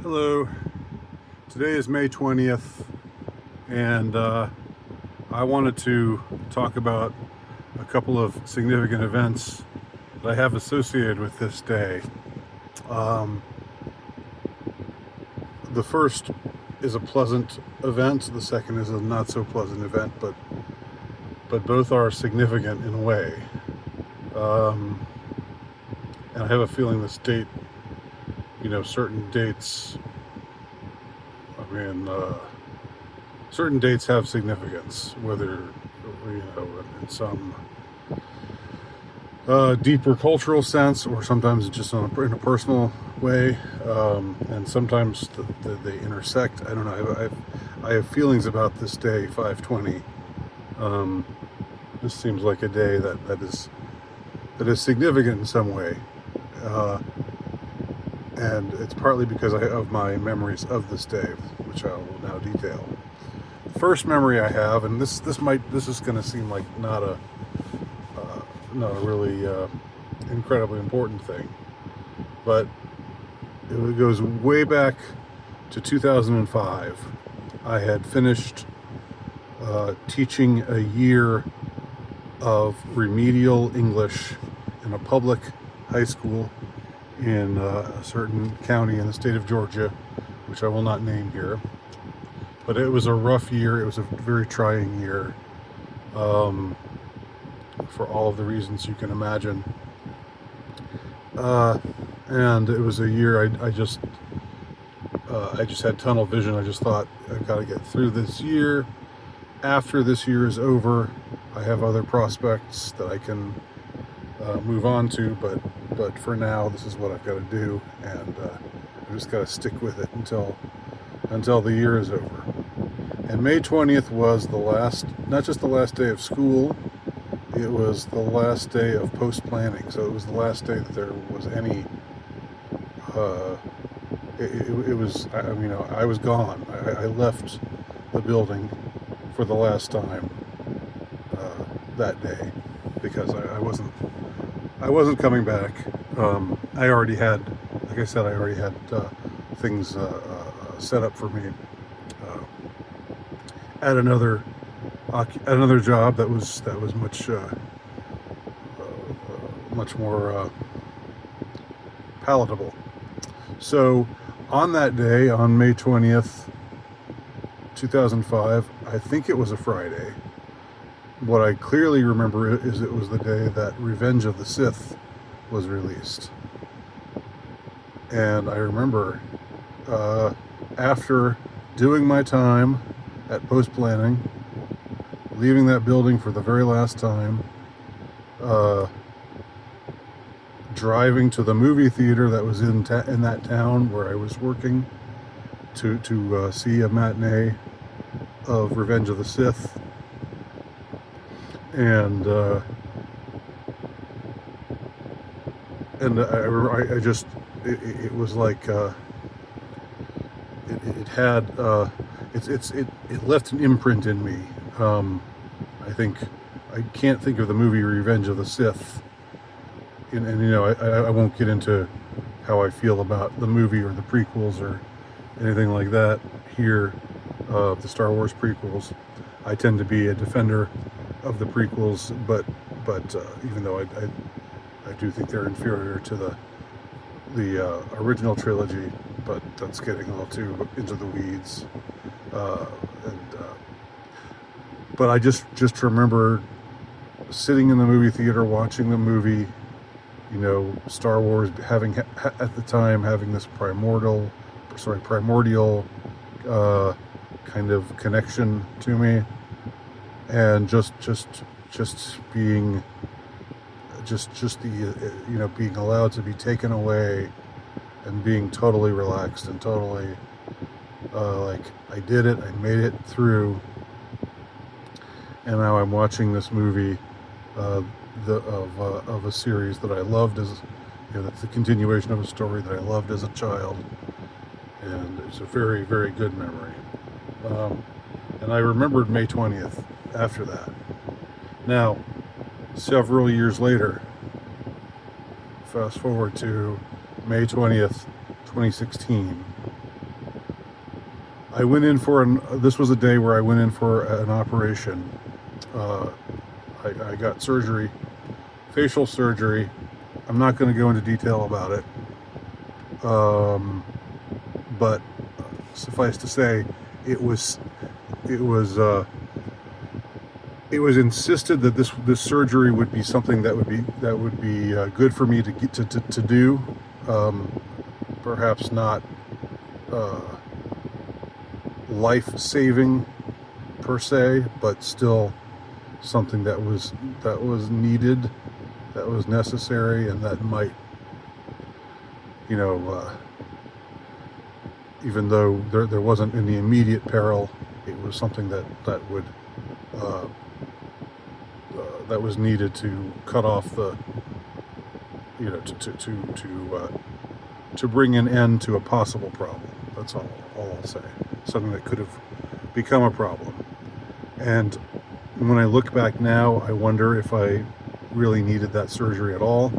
Hello, today is May 20th, and I wanted to talk about a couple of significant events that I have associated with this day. Um, the first is a pleasant event, the second is a not so pleasant event, but both are significant in a way. Um, and I have a feeling this date, certain dates, I mean, certain dates have significance, whether in some deeper cultural sense, or sometimes just in a personal way, and sometimes they intersect. I don't know. I have feelings about this day, 520. Um, this seems like a day that is significant in some way, uh, and it's partly because of my memories of this day, which I will now detail. First memory I have, and this is going to seem like not a really incredibly important thing, but it goes way back to 2005. I had finished teaching a year of remedial English in a public high school in a certain county in the state of Georgia, which I will not name here. But it was a rough year. It was a very trying year, for all of the reasons you can imagine. And it was a year I just had tunnel vision. I just thought, I've got to get through this year. After this year is over, I have other prospects that I can move on to, but for now, this is what I've got to do, and I just got to stick with it until the year is over. And May 20th was not just the last day of school, it was the last day of post-planning. So it was the last day that there was any, it was, I was gone. I left the building for the last time that day, because I wasn't coming back. I already had, like I said, things set up for me at another job that was much more palatable. So on that day, on May 20th, 2005, I think it was a Friday. What I clearly remember is it was the day that Revenge of the Sith was released. And I remember after doing my time at post planning, leaving that building for the very last time, driving to the movie theater that was in that town where I was working to see a matinee of Revenge of the Sith, and I just it was like it had it left an imprint in me. I think I can't think of the movie Revenge of the Sith, and I won't get into how I feel about the movie or the prequels or anything like that here, the Star Wars prequels. I tend to be a defender of the prequels, but even though I do think they're inferior to the original trilogy, but that's getting a little too into the weeds. But I just remember sitting in the movie theater watching the movie. Star Wars having at the time having this primordial kind of connection to me, and just being the being allowed to be taken away and being totally relaxed and totally like I did it, I made it through, and now I'm watching this movie of a series that I loved that's the continuation of a story that I loved as a child, and it's a very, very good memory. And I remembered May 20th after that. Now, several years later, fast forward to May 20th, 2016, I went in for this was a day where I went in for an operation. Uh, I got surgery, facial surgery. I'm not going to go into detail about it. But suffice to say, it was it was it was insisted that this surgery would be something that would be good for me to get to do. Perhaps not uh, life saving per se, but still something that was needed, that was necessary, and that might, you know, even though there wasn't any immediate peril, it was something that would uh, that was needed to cut off the, you know, to bring an end to a possible problem. That's all I'll say. Something that could have become a problem. And when I look back now, I wonder if I really needed that surgery at all.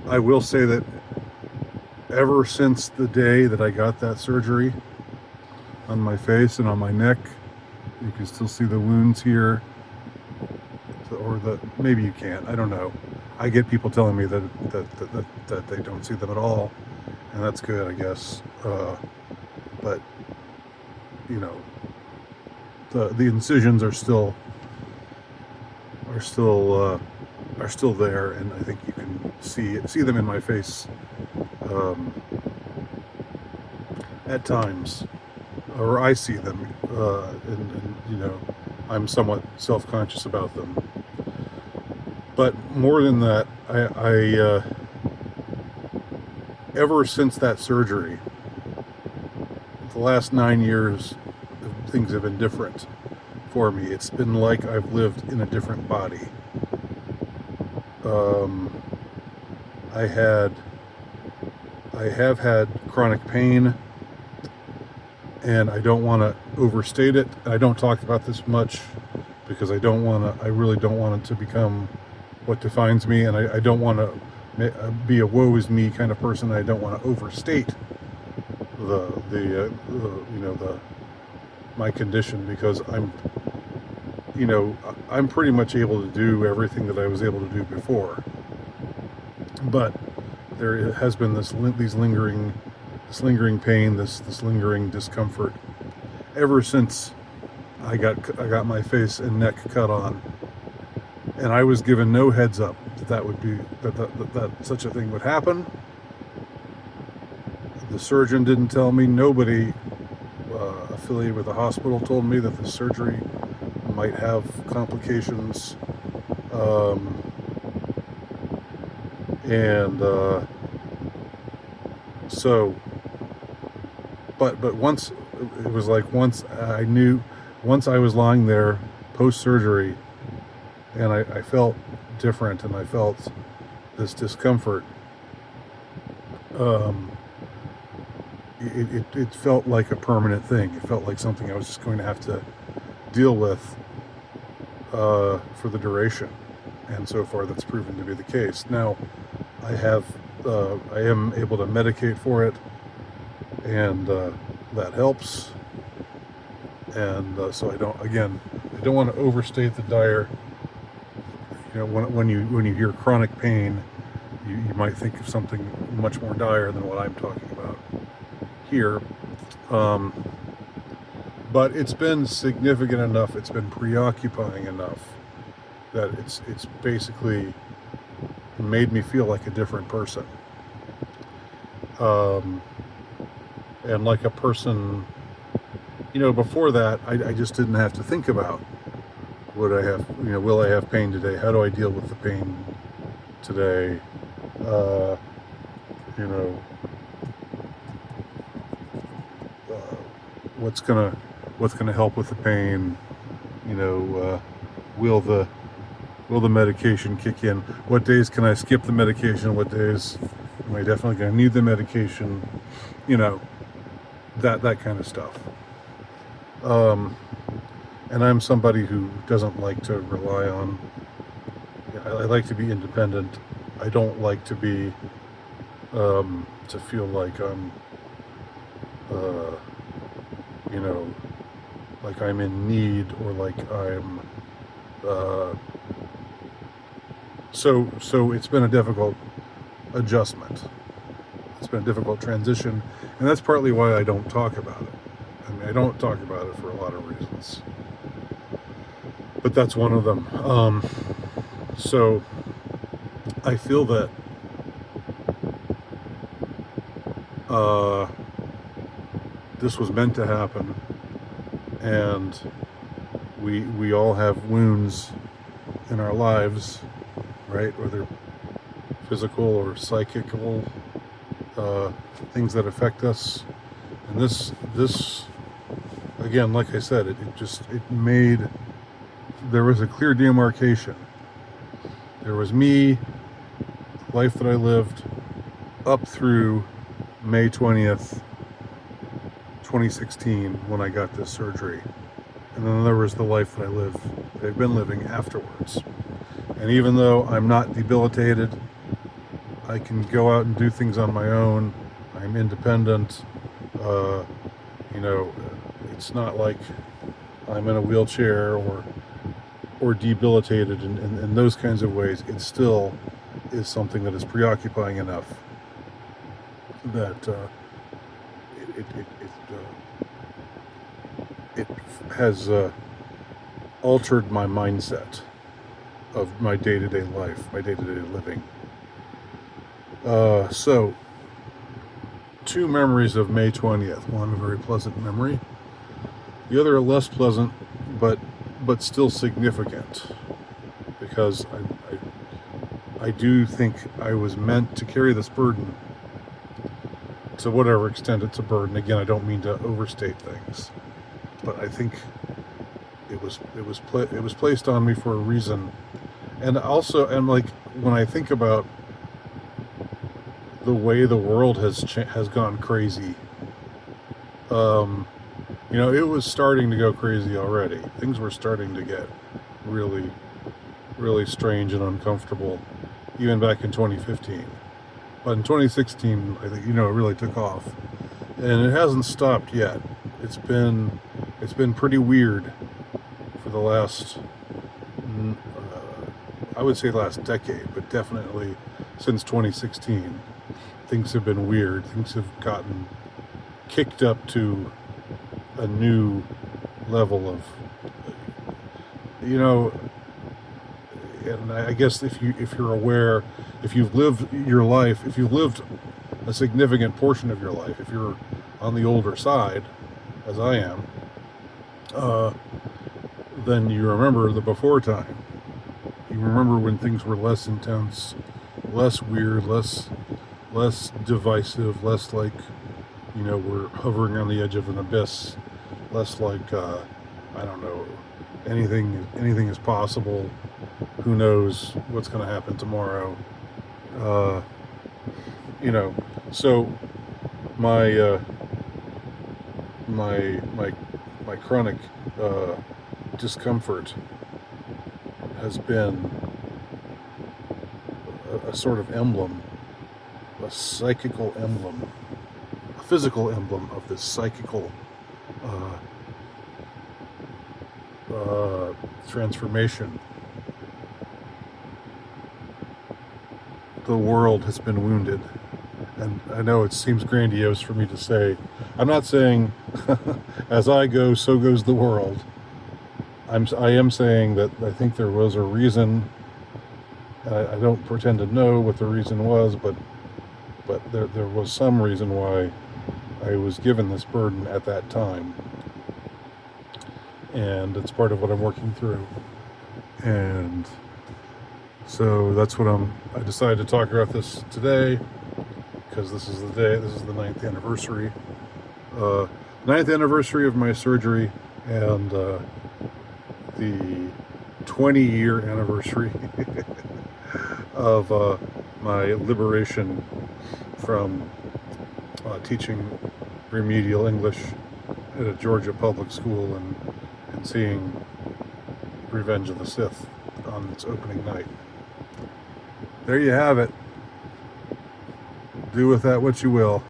I will say that ever since the day that I got that surgery on my face and on my neck, you can still see the wounds here, or maybe you can't. I don't know. I get people telling me that they don't see them at all, and that's good, I guess. But you know, the incisions are still there, and I think you can see them in my face at times, or I see them, and you know, I'm somewhat self-conscious about them. But more than that, I ever since that surgery, the last 9 years, things have been different for me. It's been like I've lived in a different body. I have had chronic pain, and I don't want to overstate it. I don't talk about this much because I really don't want it to become what defines me, and I don't want to be a woe is me kind of person. I don't want to overstate my condition, because I'm pretty much able to do everything that I was able to do before. But there has been this lingering pain, this lingering discomfort ever since I got my face and neck cut on, and I was given no heads up that such a thing would happen. The surgeon didn't tell me. Nobody affiliated with the hospital told me that the surgery might have complications. But once it was like once I was lying there post surgery, and I felt different, and I felt this discomfort. It felt like a permanent thing. It felt like something I was just going to have to deal with for the duration, and so far that's proven to be the case. Now, I am able to medicate for it, and that helps. And so I don't want to overstate the dire. You know, when you hear chronic pain, you might think of something much more dire than what I'm talking about here. But it's been significant enough, it's been preoccupying enough that it's basically made me feel like a different person. And like a person, before that, I just didn't have to think about, will I have pain today? How do I deal with the pain today? What's gonna help with the pain? Will the medication kick in? What days can I skip the medication? What days am I definitely gonna need the medication? That kind of stuff. And I'm somebody who doesn't like to rely on. I like to be independent. I don't like to be to feel like I'm, uh, you know, like I'm in need, or like I'm, uh, so it's been a difficult adjustment. It's been a difficult transition, and that's partly why I don't talk about it. I mean, I don't talk about it for a lot of reasons, but that's one of them. So I feel that this was meant to happen, and we all have wounds in our lives, right? Whether physical or psychical, things that affect us. And this again, like I said, it made, there was a clear demarcation. There was me, life that I lived up through May 20th, 2016, when I got this surgery. And then there was the life that I've been living afterwards. And even though I'm not debilitated, I can go out and do things on my own. I'm independent. You know, it's not like I'm in a wheelchair or debilitated in those kinds of ways. It still is something that is preoccupying enough that it has altered my mindset of my day-to-day life, my day-to-day living. So, two memories of May 20th. One, a very pleasant memory. The other, a less pleasant, but still significant, because I do think I was meant to carry this burden, to whatever extent it's a burden. Again, I don't mean to overstate things, but I think it was placed on me for a reason. And also, and like, when I think about the way the world has gone crazy, you know, it was starting to go crazy already. Things were starting to get really, really strange and uncomfortable, even back in 2015. But in 2016, I think, you know, it really took off, and it hasn't stopped yet. It's been pretty weird for the last, I would say last decade, but definitely since 2016. Things have been weird. Things have gotten kicked up to a new level of, you know, and I guess if you're aware, if you've lived your life, if you've lived a significant portion of your life, if you're on the older side, as I am, then you remember the before time. You remember when things were less intense, less weird, less divisive, less like, you know, we're hovering on the edge of an abyss, less like, I don't know, anything is possible. Who knows what's going to happen tomorrow? You know, so my chronic discomfort has been a sort of emblem, a psychical emblem, a physical emblem of this psychical transformation. The world has been wounded, and I know it seems grandiose for me to say. I'm not saying as I go, so goes the world. I am saying that I think there was a reason. I don't pretend to know what the reason was, but there was some reason why I was given this burden at that time, and it's part of what I'm working through. And so that's what I decided to talk about this today, because this is the 9th anniversary. 9th anniversary of my surgery, and the 20-year anniversary of my liberation from teaching remedial English at a Georgia public school and seeing Revenge of the Sith on its opening night. There you have it. Do with that what you will.